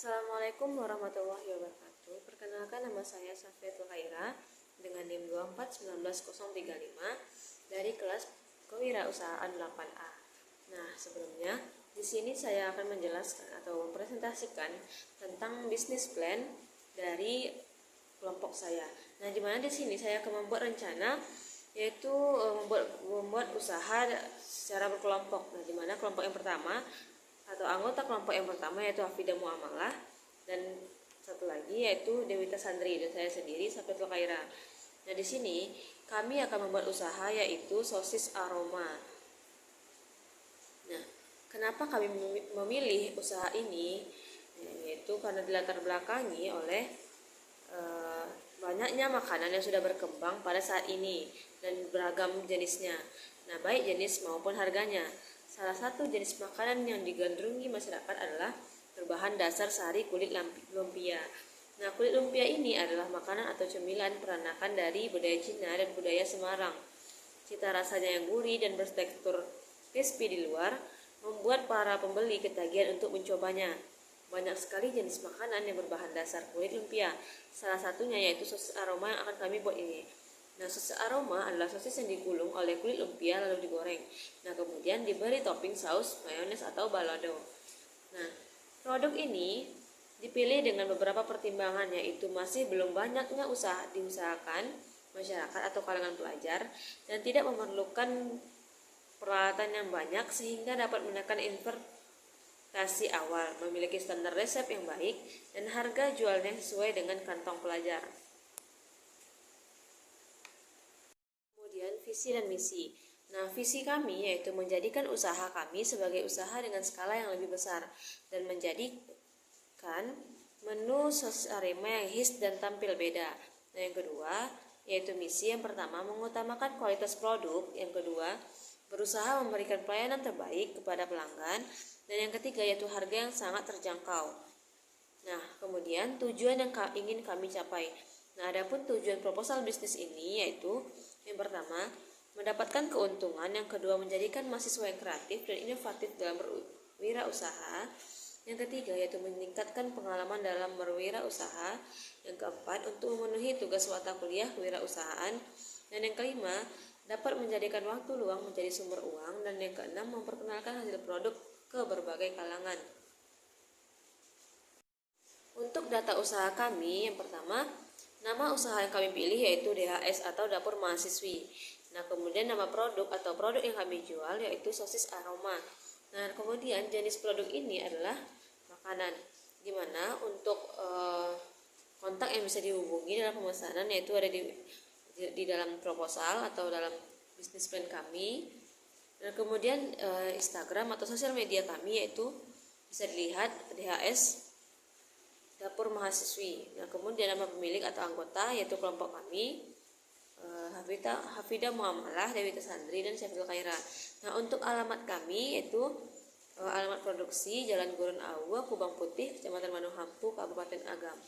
Assalamualaikum warahmatullahi wabarakatuh. Perkenalkan, nama saya Safiatul Khaira dengan NIM 2419035 dari kelas Kewirausahaan 8A. Nah, sebelumnya di sini saya akan menjelaskan atau mempresentasikan tentang bisnis plan dari kelompok saya. Nah, di mana di sini saya akan membuat rencana yaitu membuat usaha secara berkelompok. Nah, di mana kelompok yang pertama atau anggota kelompok yang pertama yaitu Hafida Muamalah, dan satu lagi yaitu Dewita Sandri, dan saya sendiri Safiatul Khaira. Nah, di sini kami akan membuat usaha yaitu sosis aroma. Nah, kenapa kami memilih usaha ini? Yaitu karena dilatar belakangi oleh banyaknya makanan yang sudah berkembang pada saat ini dan beragam jenisnya. Nah, baik jenis maupun harganya. Salah satu jenis makanan yang digandrungi masyarakat adalah berbahan dasar sari kulit lumpia. Nah, kulit lumpia ini adalah makanan atau cemilan peranakan dari budaya Cina dan budaya Semarang. Cita rasanya yang gurih dan bertekstur crispy di luar membuat para pembeli ketagihan untuk mencobanya. Banyak sekali jenis makanan yang berbahan dasar kulit lumpia. Salah satunya yaitu sosis aroma yang akan kami buat ini. Nah, sosis aroma adalah sosis yang digulung oleh kulit lumpia lalu digoreng. Nah, kemudian diberi topping saus, mayones atau balado. Nah, produk ini dipilih dengan beberapa pertimbangan, yaitu masih belum banyaknya diusahakan masyarakat atau kalangan pelajar dan tidak memerlukan peralatan yang banyak sehingga dapat menekan investasi awal, memiliki standar resep yang baik, dan harga jualnya sesuai dengan kantong pelajar. Kemudian visi dan misi. Nah, visi kami yaitu menjadikan usaha kami sebagai usaha dengan skala yang lebih besar dan menjadikan menu sosis arema yang hits dan tampil beda. Nah, yang kedua yaitu misi. Yang pertama, mengutamakan kualitas produk. Yang kedua, berusaha memberikan pelayanan terbaik kepada pelanggan. Dan yang ketiga yaitu harga yang sangat terjangkau. Nah, kemudian tujuan yang ingin kami capai. Nah, adapun tujuan proposal bisnis ini yaitu yang pertama, mendapatkan keuntungan. Yang kedua, menjadikan mahasiswa yang kreatif dan inovatif dalam berwirausaha. Yang ketiga yaitu meningkatkan pengalaman dalam berwirausaha. Yang keempat, untuk memenuhi tugas mata kuliah kewirausahaan. Dan yang kelima, dapat menjadikan waktu luang menjadi sumber uang. Dan yang keenam, memperkenalkan hasil produk ke berbagai kalangan. Untuk data usaha kami, yang pertama, nama usaha yang kami pilih yaitu DHS atau Dapur Mahasiswi. Nah, kemudian nama produk atau produk yang kami jual yaitu sosis aroma. Nah, kemudian jenis produk ini adalah makanan. Gimana untuk kontak yang bisa dihubungi dalam pemesanan yaitu ada di dalam proposal atau dalam bisnis plan kami. Dan kemudian Instagram atau sosial media kami yaitu bisa dilihat DHS Dapur Mahasiswi. Nah, kemudian nama pemilik atau anggota yaitu kelompok kami Hafida Muamalah, Dewita Sandri, dan Syafil Khaira. Nah, untuk alamat kami yaitu alamat produksi Jalan Gurun Awa, Kubang Putih, Kecamatan Manuhampu, Kabupaten Agam.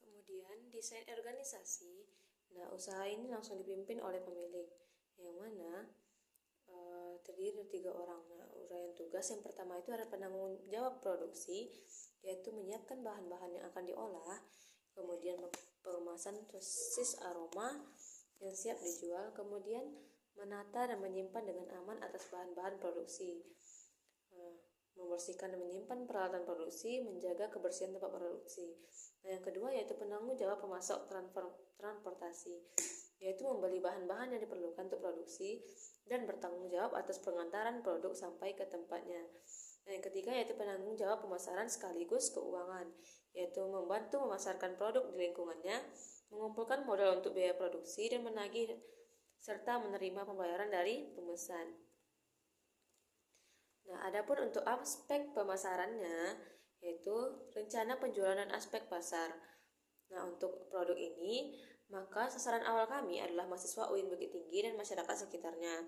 Kemudian desain organisasi. Nah, usaha ini langsung dipimpin oleh pemilik yang mana terdiri dari 3 orang. Nah, uraian tugas yang pertama itu ada penanggung jawab produksi, yaitu menyiapkan bahan-bahan yang akan diolah, kemudian pengemasan sosis aroma yang siap dijual, kemudian menata dan menyimpan dengan aman atas bahan-bahan produksi, membersihkan dan menyimpan peralatan produksi, menjaga kebersihan tempat produksi. Nah, yang kedua yaitu penanggung jawab pemasok transportasi, yaitu membeli bahan-bahan yang diperlukan untuk produksi dan bertanggung jawab atas pengantaran produk sampai ke tempatnya. Nah, yang ketiga yaitu penanggung jawab pemasaran sekaligus keuangan, yaitu membantu memasarkan produk di lingkungannya, mengumpulkan modal untuk biaya produksi, dan menagih serta menerima pembayaran dari pemesan. Nah, adapun untuk aspek pemasarannya yaitu rencana penjualan dan aspek pasar. Nah, untuk produk ini maka sasaran awal kami adalah mahasiswa UIN Bukit Tinggi dan masyarakat sekitarnya.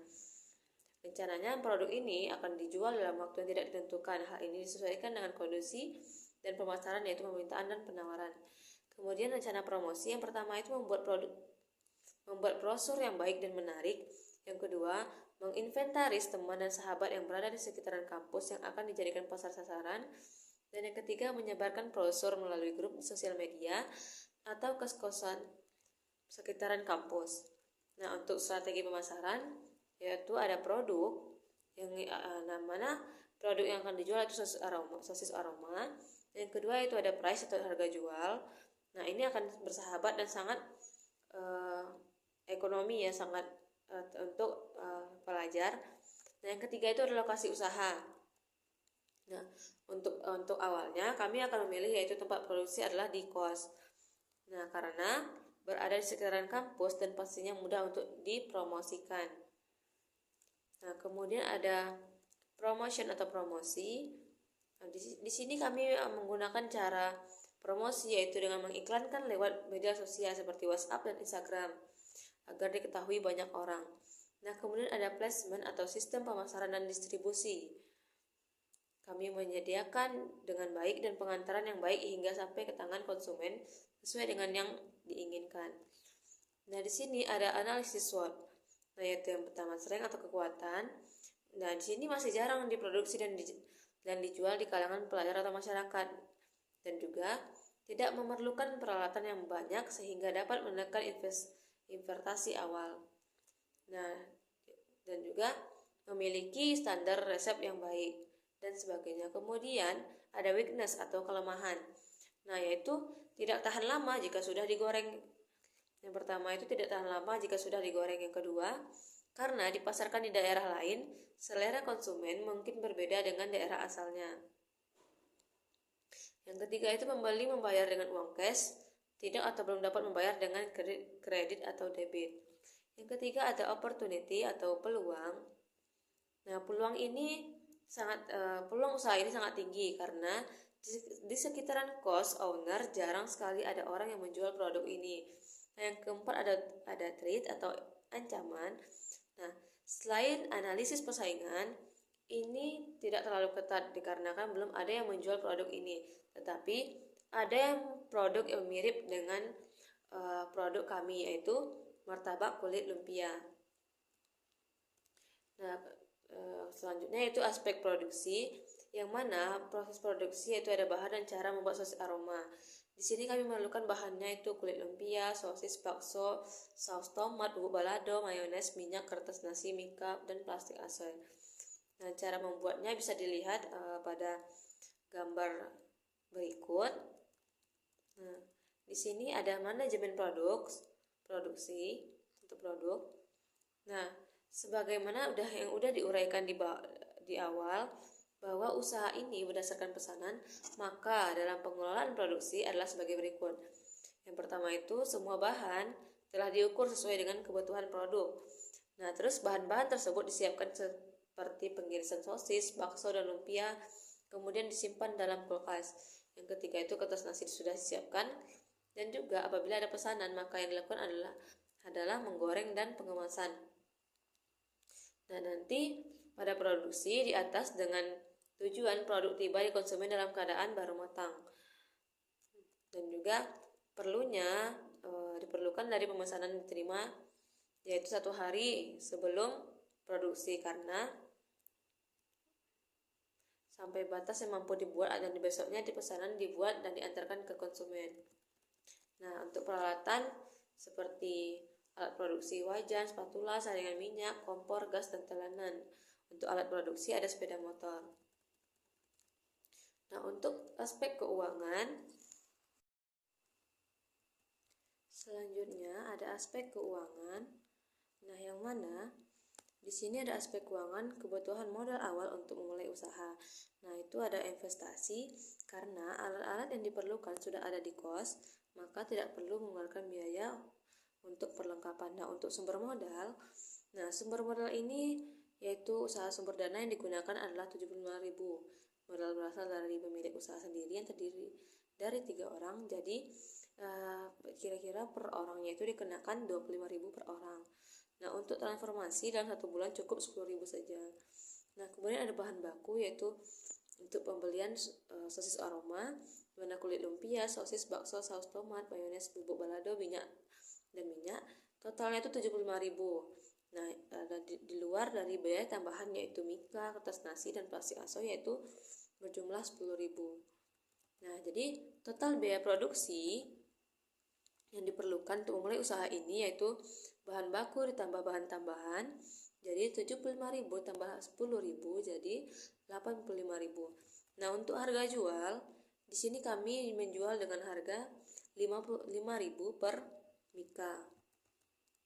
Rencananya produk ini akan dijual dalam waktu yang tidak ditentukan. Hal ini disesuaikan dengan kondisi dan pemasaran yaitu permintaan dan penawaran. Kemudian rencana promosi, yang pertama itu membuat brosur yang baik dan menarik. Yang kedua, menginventaris teman dan sahabat yang berada di sekitaran kampus yang akan dijadikan pasar sasaran. Dan yang ketiga, menyebarkan brosur melalui grup sosial media atau kos-kosan sekitaran kampus. Nah, untuk strategi pemasaran yaitu ada produk yang mana produk yang akan dijual itu sosis aroma. Yang kedua itu ada price atau harga jual. Nah, ini akan bersahabat dan sangat ekonomi ya, sangat untuk pelajar. Nah, yang ketiga itu adalah lokasi usaha. Nah, untuk awalnya kami akan memilih yaitu tempat produksi adalah di kos. Nah, karena berada di sekitaran kampus dan pastinya mudah untuk dipromosikan. Nah, kemudian ada promotion atau promosi. Nah, di sini kami menggunakan cara promosi yaitu dengan mengiklankan lewat media sosial seperti WhatsApp dan Instagram agar diketahui banyak orang. Nah, kemudian ada placement atau sistem pemasaran dan distribusi. Kami menyediakan dengan baik dan pengantaran yang baik hingga sampai ke tangan konsumen sesuai dengan yang diinginkan. Nah, di sini ada analisis SWOT. Nah, yaitu yang pertama strength atau kekuatan. Nah, di sini masih jarang diproduksi dan dijual di kalangan pelajar atau masyarakat. Dan juga tidak memerlukan peralatan yang banyak sehingga dapat menekan investasi awal. Nah, dan juga memiliki standar resep yang baik dan sebagainya. Kemudian ada weakness atau kelemahan. Nah, yaitu tidak tahan lama jika sudah digoreng. Yang pertama itu tidak tahan lama jika sudah digoreng. Yang kedua, karena dipasarkan di daerah lain, selera konsumen mungkin berbeda dengan daerah asalnya. Yang ketiga itu pembeli membayar dengan uang cash, tidak atau belum dapat membayar dengan kredit atau debit. Yang ketiga ada opportunity atau peluang. Nah, peluang usaha ini sangat tinggi karena di sekitaran cost owner jarang sekali ada orang yang menjual produk ini. Nah, yang keempat ada threat atau ancaman. Nah, selain analisis persaingan, ini tidak terlalu ketat dikarenakan belum ada yang menjual produk ini, tetapi ada yang produk yang mirip dengan produk kami yaitu martabak kulit lumpia. Nah, selanjutnya itu aspek produksi, yang mana proses produksi yaitu ada bahan dan cara membuat sosis aroma. Di sini kami memerlukan bahannya itu kulit lumpia, sosis, bakso, saus tomat, bubuk balado, mayones, minyak, kertas nasi, mika, dan plastik asoy. Nah, cara membuatnya bisa dilihat pada gambar berikut. Nah, di sini ada manajemen produksi untuk produk. Nah, sebagaimana yang udah diuraikan di awal bahwa usaha ini berdasarkan pesanan, maka dalam pengelolaan produksi adalah sebagai berikut. Yang pertama itu semua bahan telah diukur sesuai dengan kebutuhan produk. Nah, terus bahan-bahan tersebut disiapkan seperti pengirisan sosis, bakso, dan lumpia, kemudian disimpan dalam kulkas. Yang ketiga itu kertas nasi sudah disiapkan, dan juga apabila ada pesanan maka yang dilakukan adalah menggoreng dan pengemasan. Nah, nanti pada produksi di atas dengan tujuan produk tiba di konsumen dalam keadaan baru matang. Dan juga diperlukan dari pemesanan diterima yaitu 1 hari sebelum produksi, karena sampai batas yang mampu dibuat dan besoknya di pesanan dibuat dan diantarkan ke konsumen. Nah, untuk peralatan seperti alat produksi wajan, spatula, saringan minyak, kompor, gas, dan telanan. Untuk alat produksi ada sepeda motor. Nah, untuk aspek keuangan, selanjutnya ada aspek keuangan. Nah, yang mana di sini ada aspek keuangan, kebutuhan modal awal untuk memulai usaha. Nah, itu ada investasi, karena alat-alat yang diperlukan sudah ada di kos, maka tidak perlu mengeluarkan biaya untuk perlengkapan. Nah, untuk sumber modal, ini yaitu usaha sumber dana yang digunakan adalah 75.000. Modal berasal dari pemilik usaha sendiri yang terdiri dari 3 orang, jadi kira-kira per orangnya itu dikenakan 25.000 per orang. Nah, untuk transformasi dalam 1 bulan cukup 10.000 saja. Nah, kemudian ada bahan baku yaitu untuk pembelian sosis aroma, mana kulit lumpia, sosis, bakso, saus tomat, mayones, bubuk balado, minyak, totalnya itu 75.000. Nah, di luar dari biaya tambahan yaitu mika, kertas nasi, dan plastik aso yaitu berjumlah 10.000. Nah, jadi total biaya produksi yang diperlukan untuk memulai usaha ini yaitu bahan baku ditambah bahan tambahan, jadi 75.000 tambah 10.000 jadi 85.000. Nah, untuk harga jual di sini kami menjual dengan harga 55.000 per mika.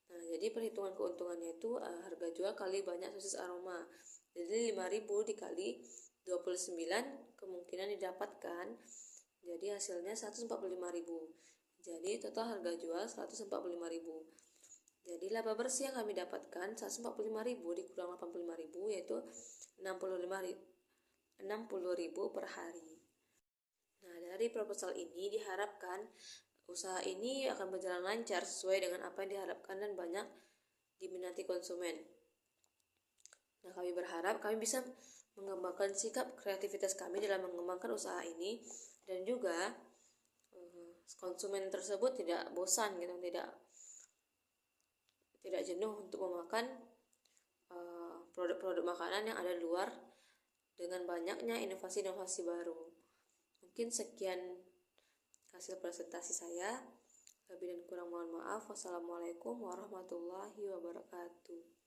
Nah, jadi perhitungan keuntungannya itu harga jual kali banyak sosis aroma. Jadi 5.000 dikali 29 kemungkinan didapatkan. Jadi hasilnya 145.000. Jadi total harga jual 145.000. Jadi laba bersih yang kami dapatkan 145.000 dikurang 85.000 yaitu 60.000 per hari. Nah, dari proposal ini diharapkan usaha ini akan berjalan lancar sesuai dengan apa yang diharapkan dan banyak diminati konsumen. Nah, kami berharap kami bisa mengembangkan sikap kreativitas kami dalam mengembangkan usaha ini dan juga konsumen tersebut tidak bosan gitu, tidak jenuh untuk memakan produk-produk makanan yang ada di luar dengan banyaknya inovasi-inovasi baru. Mungkin sekian hasil presentasi saya. Lebih dan kurang mohon maaf. Wassalamualaikum warahmatullahi wabarakatuh.